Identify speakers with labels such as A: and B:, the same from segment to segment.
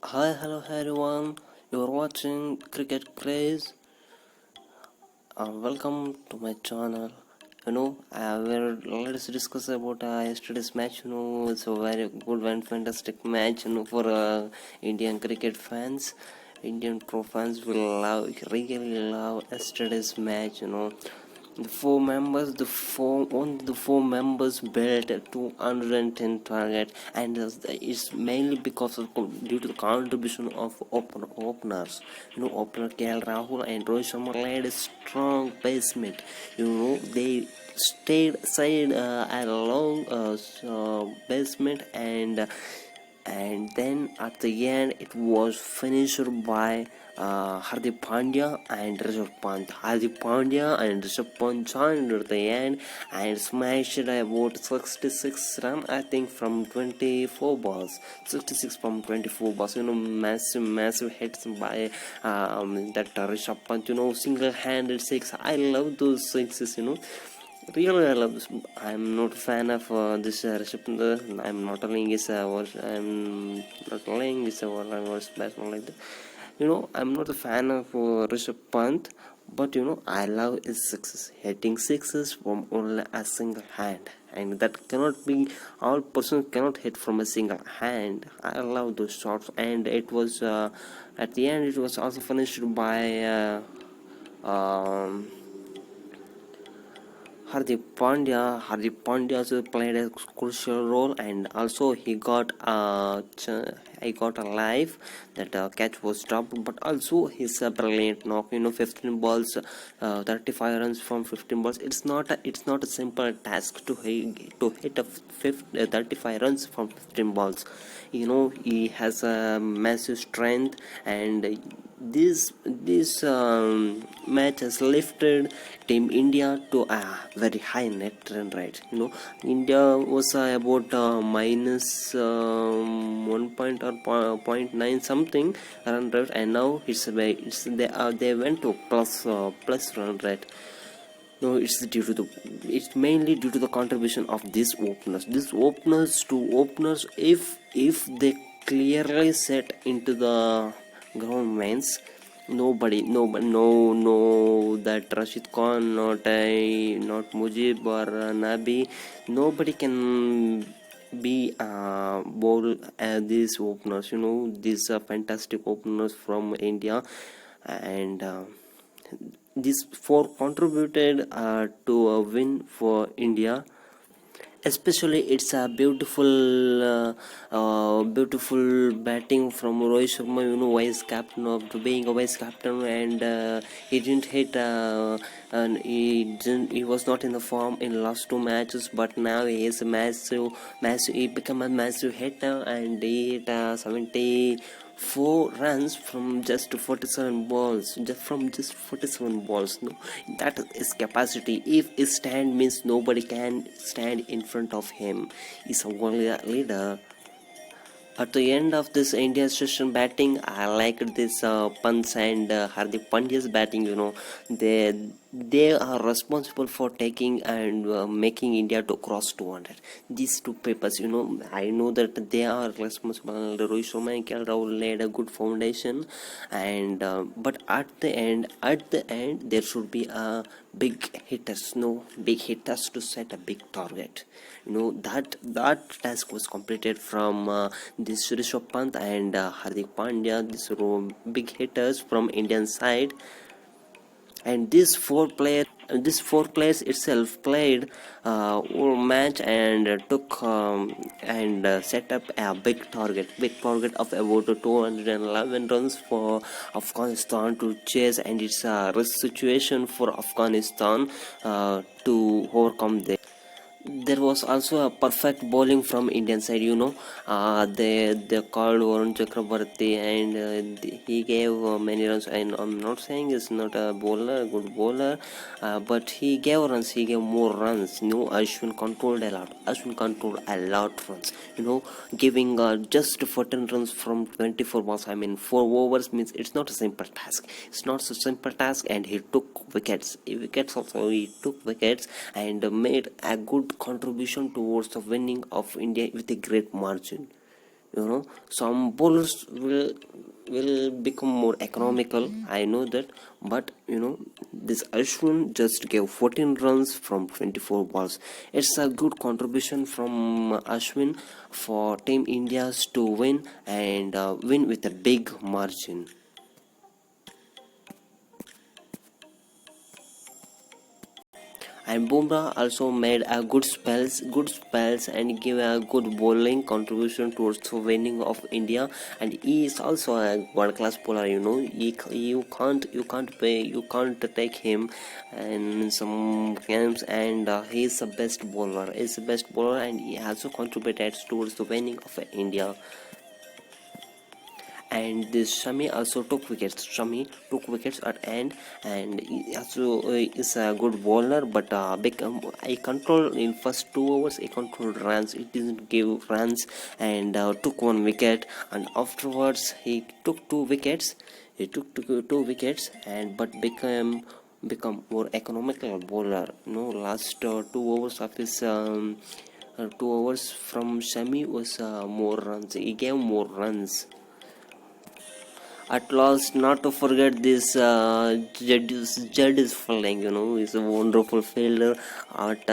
A: Hello everyone. You're watching Cricket Craze. Welcome to my channel. Let's discuss about yesterday's match. It's a very good and fantastic match. For Indian cricket fans, Indian pro fans will really love yesterday's match. Only the four members built a 210 target, and it's mainly due to the contribution of openers. Opener KL Rahul and Rohit Sharma led a strong basement. They stayed side a long basement, and then at the end it was finished by Hardik Pandya and Rishabh Pant. Hardik Pandya and Rishabh Pant joined at the end and smashed about 66 runs, I think, from 24 balls. 66 from 24 balls. Massive hits by that Rishabh Pant. Single-handed six. I love those sixes. Really, I love this. I'm not a fan of this Rishabh Pant. I'm not telling his I'm not telling his batsman like that. I'm not a fan of Rishabh Pant, but I love his sixes, hitting sixes from only a single hand, and that cannot be, all persons cannot hit from a single hand. I love those shots, and it was at the end it was also finished by Hardik Pandya also played a crucial role, and also he got a life. That catch was dropped, but also his brilliant knock. 15 balls, 35 runs from 15 balls. It's not a simple task to hit 35 runs from 15 balls. He has a massive strength, and this match has lifted Team India to a very high net run rate. India was about minus 1 point or point 0.9 something run rate, and now they went to plus run rate. No, it's mainly due to the contribution of these openers. If they clearly set into the ground means no, that Rashid Khan, not Mujib or Nabi, nobody can be bowl these openers. These fantastic openers from India, and these four contributed to a win for India. Especially, it's a beautiful batting from Rohit Sharma. Vice captain of being a vice captain, and he didn't hit. And he was not in the form in last two matches, but now he is a massive. He become a massive hitter, and he hit 74 runs from just 47 balls. Just 47 balls. No, that is capacity. If his stand means nobody can stand in front of him, he's a world leader. At the end of this India session batting, I liked this Pants and Hardik Pandya's batting. They are responsible for taking and making India to cross 200. These two papers, I know that they are responsible. Rohit Sharma and KL Rahul laid a good foundation, and but at the end, there should be a big hitters to set a big target. That task was completed from this Rishabh Pant and Hardik Pandya, these big hitters from Indian side, and these four players itself played whole match and took and set up a big target of about 211 runs for Afghanistan to chase, and it's a risk situation for Afghanistan to overcome this. There was also a perfect bowling from Indian side. They called Varun Chakrabarti, and he gave many runs. And I'm not saying he's not a good bowler, but he gave runs. He gave more runs. Ashwin controlled a lot. Ashwin controlled a lot runs. Giving just 14 runs from 24 balls. I mean, 4 overs means it's not a simple task. It's not a simple task, and he took wickets. He took wickets and made a good contribution towards the winning of India with a great margin. Some bowlers will become more economical, I know that, but this Ashwin just gave 14 runs from 24 balls. It's a good contribution from Ashwin for Team India's to win, and win with a big margin. And Bumrah also made a good spells, and give a good bowling contribution towards the winning of India. And he is also a world class bowler. You can't take him in some games, and he is the best bowler. Is the best bowler, and he also contributed towards the winning of India. And this Shami also took wickets. Shami took wickets at end, and he also is a good bowler, but I control in first 2 overs. He controlled runs. It didn't give runs, and took one wicket. And afterwards, he took two wickets. He took two wickets, and but become more economical bowler. Last 2 overs of his 2 overs from Shami was more runs. He gave more runs. At last, not to forget this Judd is Falling, is a wonderful fielder. But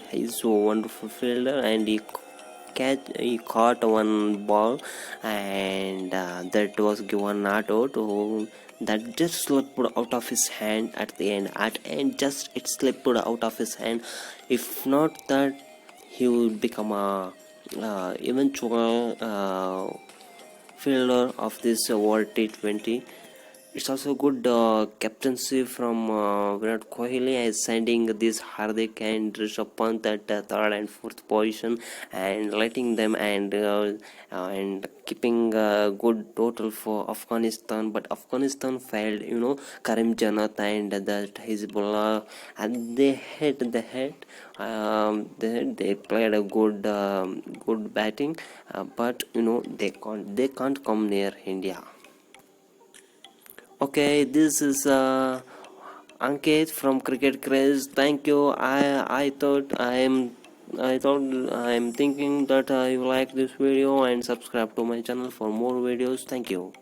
A: he's a wonderful fielder, and he caught one ball, and that was given not out. That just slipped out of his hand at the end. At end, just it slipped out of his hand. If not that, he would become a eventual fielder of this World T20. It's also good captaincy from Virat Kohli, as sending this Hardik and Rishabh Pant at third and fourth position, and letting them, and keeping a good total for Afghanistan. But Afghanistan failed, Karim Janat and that Hezbollah, and they played a good batting, but they can't come near India. Okay, this is Ankit from Cricket Craze. Thank you. I thought I'm thinking that you like this video and subscribe to my channel for more videos. Thank you.